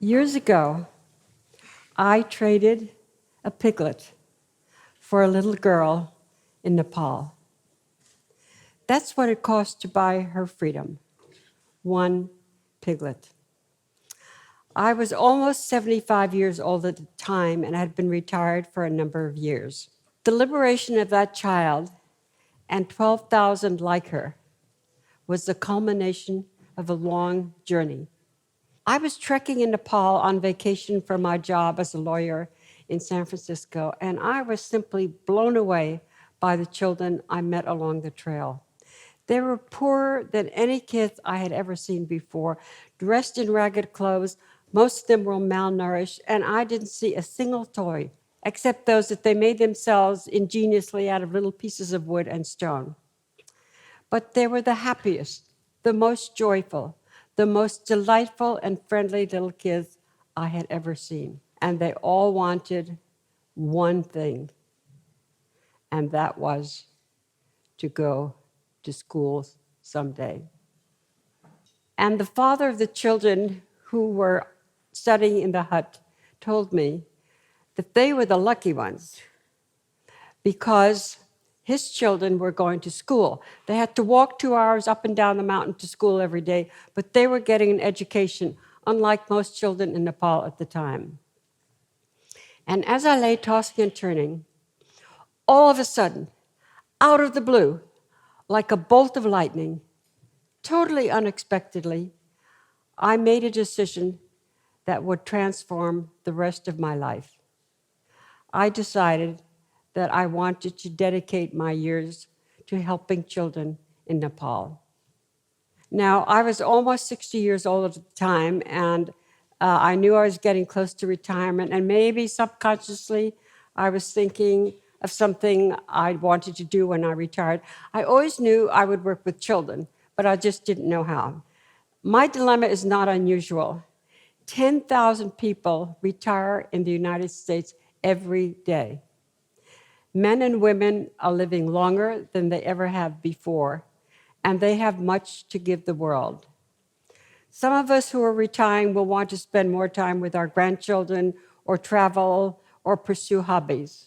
Years ago, I traded a piglet for a little girl in Nepal. That's what it cost to buy her freedom. One piglet. I was almost 75 years old at the time and had been retired for a number of years. The liberation of that child and 12,000 like her was the culmination of a long journey. I was trekking in Nepal on vacation for my job as a lawyer in San Francisco, and I was simply blown away by the children I met along the trail. They were poorer than any kids I had ever seen before, dressed in ragged clothes. Most of them were malnourished, and I didn't see a single toy, except those that they made themselves ingeniously out of little pieces of wood and stone. But they were the happiest, the most joyful, the most delightful and friendly little kids I had ever seen. And they all wanted one thing, and that was to go to school someday. And the father of the children who were studying in the hut told me that they were the lucky ones because his children were going to school. They had to walk 2 hours up and down the mountain to school every day, but they were getting an education, unlike most children in Nepal at the time. And as I lay tossing and turning, all of a sudden, out of the blue, like a bolt of lightning, totally unexpectedly, I made a decision that would transform the rest of my life. I decided that I wanted to dedicate my years to helping children in Nepal. Now, I was almost 60 years old at the time, and I knew I was getting close to retirement, and maybe subconsciously I was thinking of something I wanted to do when I retired. I always knew I would work with children, but I just didn't know how. My dilemma is not unusual. 10,000 people retire in the United States every day. Men and women are living longer than they ever have before, and they have much to give the world. Some of us who are retiring will want to spend more time with our grandchildren or travel or pursue hobbies.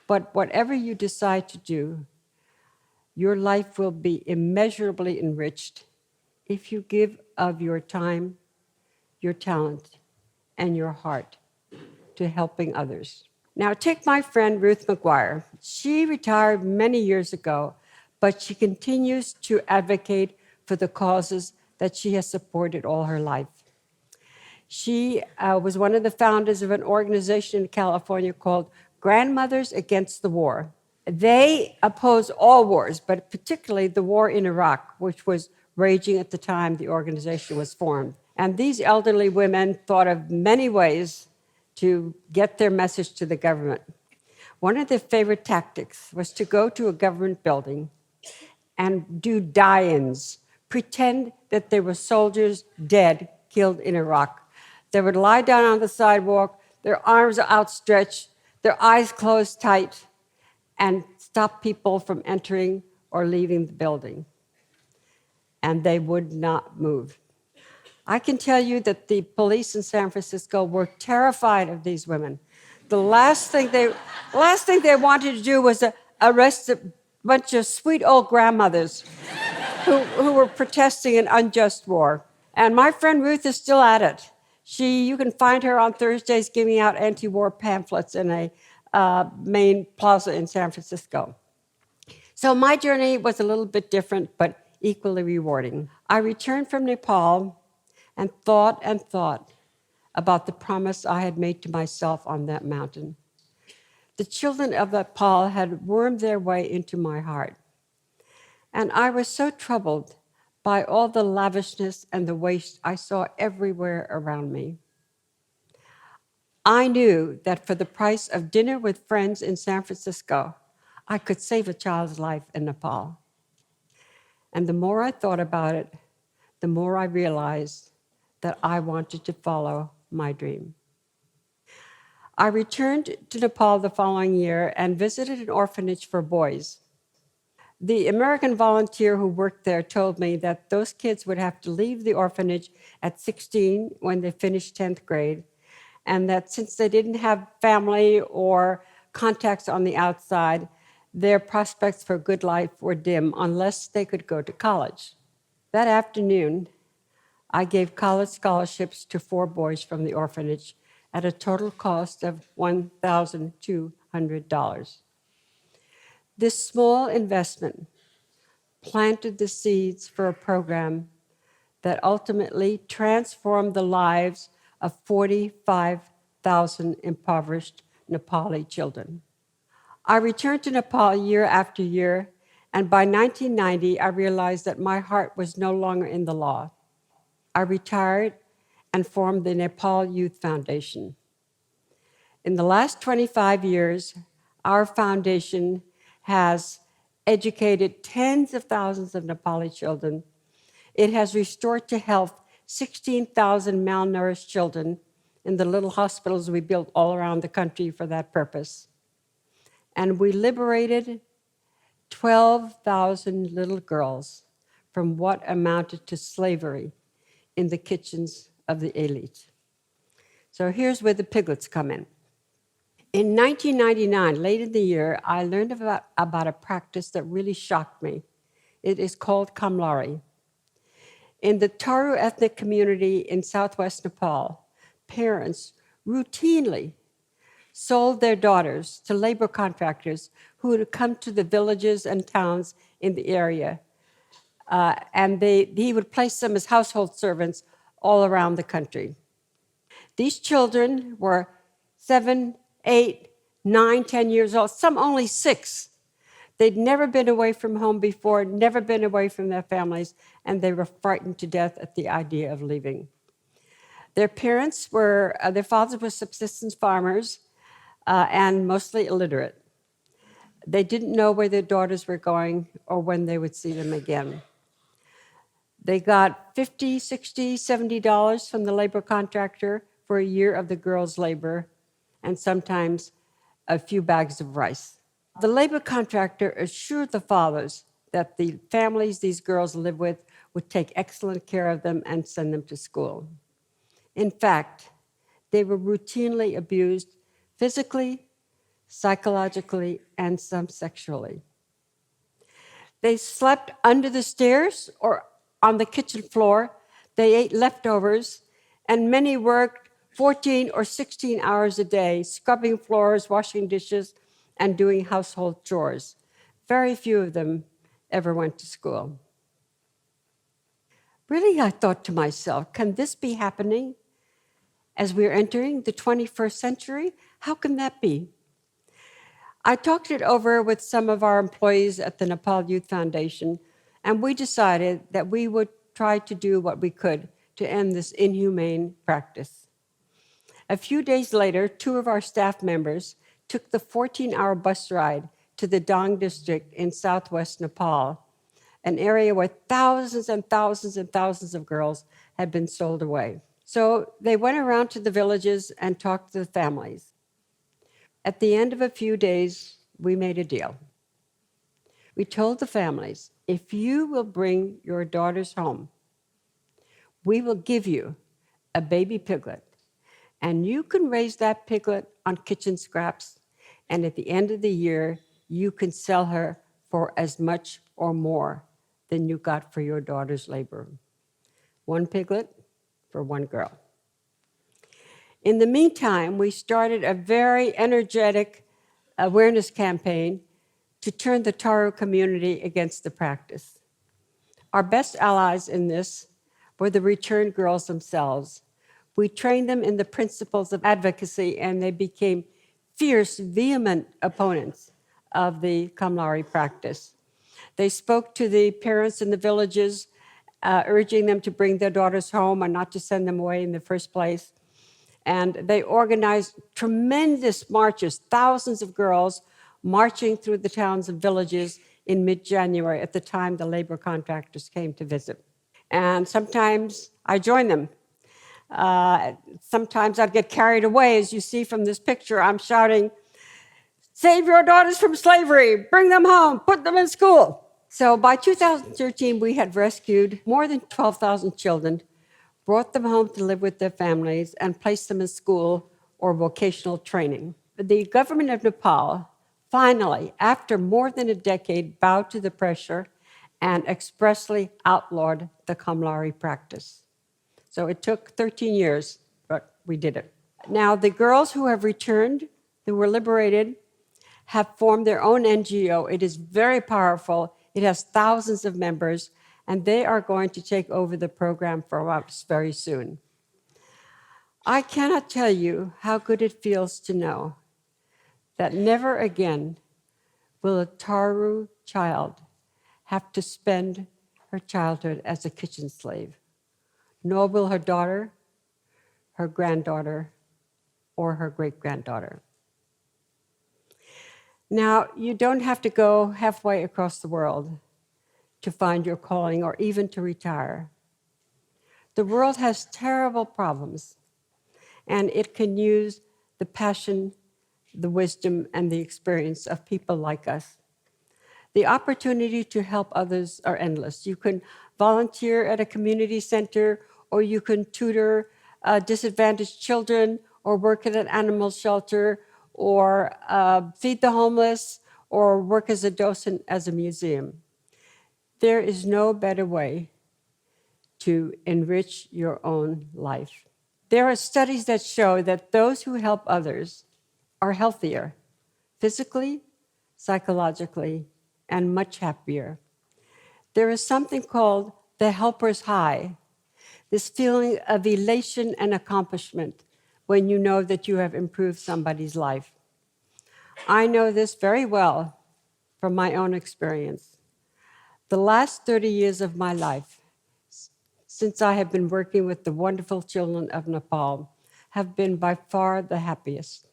But whatever you decide to do, your life will be immeasurably enriched if you give of your time, your talent, and your heart to helping others. Now, take my friend Ruth Maguire. She retired many years ago, but she continues to advocate for the causes that she has supported all her life. She was one of the founders of an organization in California called Grandmothers Against the War. They oppose all wars, but particularly the war in Iraq, which was raging at the time the organization was formed. And these elderly women thought of many ways to get their message to the government. One of their favorite tactics was to go to a government building and do die-ins, pretend that there were soldiers dead, killed in Iraq. They would lie down on the sidewalk, their arms outstretched, their eyes closed tight, and stop people from entering or leaving the building. And they would not move. I can tell you that the police in San Francisco were terrified of these women. The last thing they wanted to do was arrest a bunch of sweet old grandmothers who were protesting an unjust war. And my friend Ruth is still at it. You can find her on Thursdays giving out anti-war pamphlets in a main plaza in San Francisco. So my journey was a little bit different, but equally rewarding. I returned from Nepal and thought about the promise I had made to myself on that mountain. The children of Nepal had wormed their way into my heart. And I was so troubled by all the lavishness and the waste I saw everywhere around me. I knew that for the price of dinner with friends in San Francisco, I could save a child's life in Nepal. And the more I thought about it, the more I realized that I wanted to follow my dream. I returned to Nepal the following year and visited an orphanage for boys. The American volunteer who worked there told me that those kids would have to leave the orphanage at 16 when they finished 10th grade, and that since they didn't have family or contacts on the outside, their prospects for a good life were dim unless they could go to college. That afternoon, I gave college scholarships to 4 boys from the orphanage at a total cost of $1,200. This small investment planted the seeds for a program that ultimately transformed the lives of 45,000 impoverished Nepali children. I returned to Nepal year after year, and by 1990, I realized that my heart was no longer in the law. I retired and formed the Nepal Youth Foundation. In the last 25 years, our foundation has educated tens of thousands of Nepali children. It has restored to health 16,000 malnourished children in the little hospitals we built all around the country for that purpose. And we liberated 12,000 little girls from what amounted to slavery in the kitchens of the elite. So here's where the piglets come in. In 1999, late in the year, I learned about a practice that really shocked me. It is called kamlari. In the Taru ethnic community in southwest Nepal, parents routinely sold their daughters to labor contractors who would come to the villages and towns in the area. And he would place them as household servants all around the country. These children were 7, 8, 9, 10 years old, some only 6. They'd never been away from home before, never been away from their families, and they were frightened to death at the idea of leaving. Their parents were, their fathers were subsistence farmers and mostly illiterate. They didn't know where their daughters were going or when they would see them again. They got $50, $60, $70 from the labor contractor for a year of the girls' labor, and sometimes a few bags of rice. The labor contractor assured the fathers that the families these girls lived with would take excellent care of them and send them to school. In fact, they were routinely abused physically, psychologically, and some sexually. They slept under the stairs or on the kitchen floor. They ate leftovers, and many worked 14 or 16 hours a day, scrubbing floors, washing dishes, and doing household chores. Very few of them ever went to school. Really, I thought to myself, can this be happening as we're entering the 21st century? How can that be? I talked it over with some of our employees at the Nepal Youth Foundation, and we decided that we would try to do what we could to end this inhumane practice. A few days later, 2 of our staff members took the 14-hour bus ride to the Dang district in southwest Nepal, an area where thousands and thousands and thousands of girls had been sold away. So they went around to the villages and talked to the families. At the end of a few days, we made a deal. We told the families, if you will bring your daughters home, we will give you a baby piglet, and you can raise that piglet on kitchen scraps, and at the end of the year, you can sell her for as much or more than you got for your daughter's labor. 1 piglet for 1 girl. In the meantime, we started a very energetic awareness campaign to turn the Taru community against the practice. Our best allies in this were the returned girls themselves. We trained them in the principles of advocacy, and they became fierce, vehement opponents of the kamlari practice. They spoke to the parents in the villages, urging them to bring their daughters home and not to send them away in the first place. And they organized tremendous marches, thousands of girls marching through the towns and villages in mid-January at the time the labor contractors came to visit. And sometimes I joined them. Sometimes I'd get carried away. As you see from this picture, I'm shouting, "Save your daughters from slavery, bring them home, put them in school." So by 2013, we had rescued more than 12,000 children, brought them home to live with their families, and placed them in school or vocational training. The government of Nepal finally, after more than a decade, bowed to the pressure and expressly outlawed the Kamlari practice. So it took 13 years, but we did it. Now, the girls who have returned, who were liberated, have formed their own NGO. It is very powerful. It has thousands of members, and they are going to take over the program for us very soon. I cannot tell you how good it feels to know that never again will a Taru child have to spend her childhood as a kitchen slave, nor will her daughter, her granddaughter, or her great-granddaughter. Now, you don't have to go halfway across the world to find your calling or even to retire. The world has terrible problems, and it can use the passion, the wisdom, and the experience of people like us. The opportunity to help others are endless. You can volunteer at a community center, or you can tutor disadvantaged children, or work at an animal shelter, or feed the homeless, or work as a docent at a museum. There is no better way to enrich your own life. There are studies that show that those who help others are healthier, physically, psychologically, and much happier. There is something called the helper's high, this feeling of elation and accomplishment when you know that you have improved somebody's life. I know this very well from my own experience. The last 30 years of my life, since I have been working with the wonderful children of Nepal, have been by far the happiest.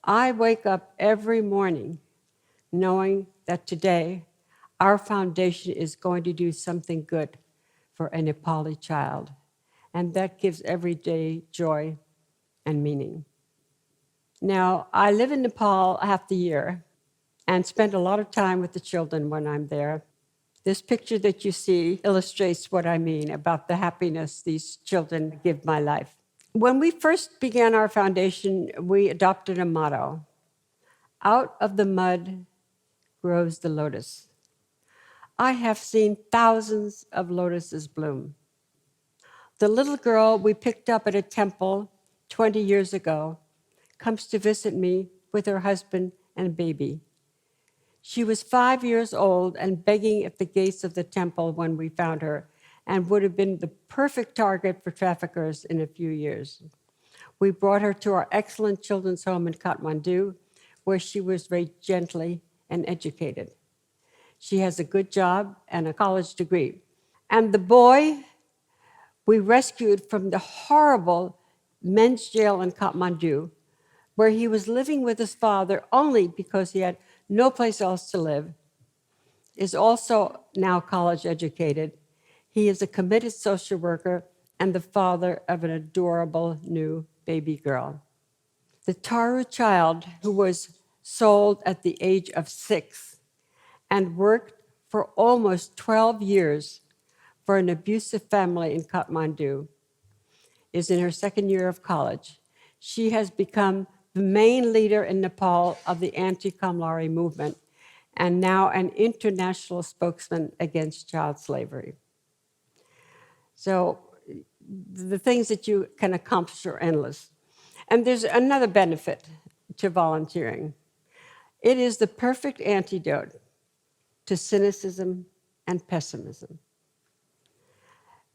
I wake up every morning knowing that today our foundation is going to do something good for a Nepali child, and that gives every day joy and meaning. Now, I live in Nepal half the year and spend a lot of time with the children when I'm there. This picture that you see illustrates what I mean about the happiness these children give my life. When we first began our foundation, we adopted a motto: out of the mud grows the lotus. I have seen thousands of lotuses bloom. The little girl we picked up at a temple 20 years ago comes to visit me with her husband and baby. She was 5 years old and begging at the gates of the temple when we found her, and would have been the perfect target for traffickers in a few years. We brought her to our excellent children's home in Kathmandu, where she was raised gently and educated. She has a good job and a college degree. And the boy we rescued from the horrible men's jail in Kathmandu, where he was living with his father only because he had no place else to live, is also now college educated. He is a committed social worker and the father of an adorable new baby girl. The Taru child who was sold at the age of 6 and worked for almost 12 years for an abusive family in Kathmandu is in her second year of college. She has become the main leader in Nepal of the anti-Kamlari movement, and now an international spokesman against child slavery. So the things that you can accomplish are endless. And there's another benefit to volunteering. It is the perfect antidote to cynicism and pessimism.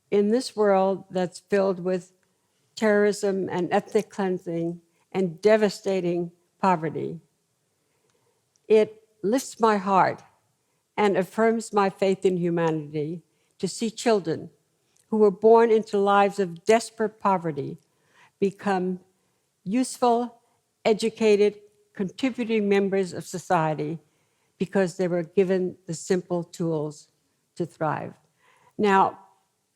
In this world that's filled with terrorism and ethnic cleansing and devastating poverty, it lifts my heart and affirms my faith in humanity to see children who were born into lives of desperate poverty become useful, educated, contributing members of society because they were given the simple tools to thrive. Now,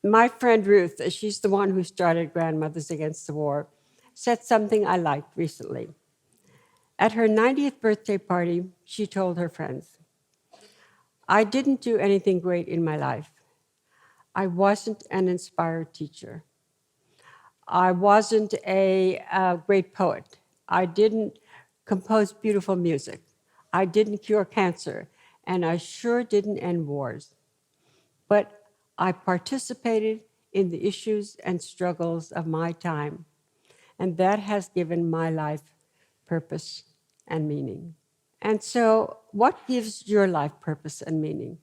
my friend Ruth, she's the one who started Grandmothers Against the War, said something I liked recently. At her 90th birthday party, she told her friends, I didn't do anything great in my life. I wasn't an inspired teacher. I wasn't a great poet. I didn't compose beautiful music. I didn't cure cancer, and I sure didn't end wars. But I participated in the issues and struggles of my time, and that has given my life purpose and meaning. And so, what gives your life purpose and meaning?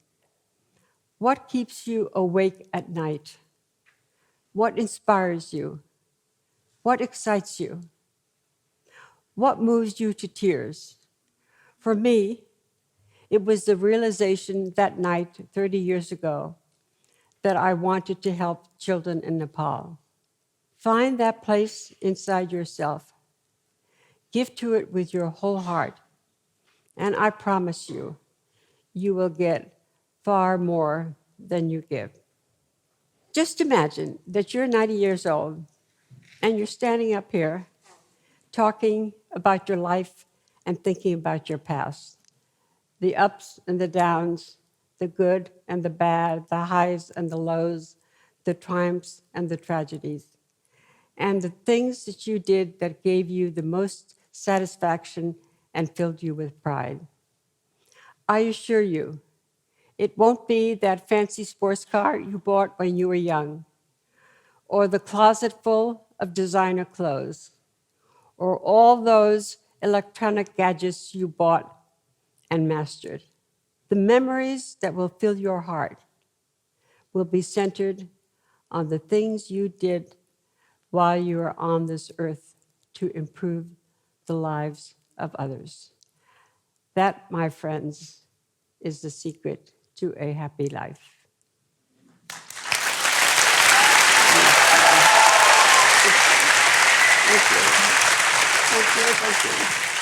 What keeps you awake at night? What inspires you? What excites you? What moves you to tears? For me, it was the realization that night 30 years ago that I wanted to help children in Nepal. Find that place inside yourself. Give to it with your whole heart. And I promise you, you will get far more than you give. Just imagine that you're 90 years old and you're standing up here talking about your life and thinking about your past, the ups and the downs, the good and the bad, the highs and the lows, the triumphs and the tragedies, and the things that you did that gave you the most satisfaction and filled you with pride. I assure you, it won't be that fancy sports car you bought when you were young, or the closet full of designer clothes, or all those electronic gadgets you bought and mastered. The memories that will fill your heart will be centered on the things you did while you were on this earth to improve the lives of others. That, my friends, is the secret to a happy life. Thank you. Thank you. Thank you.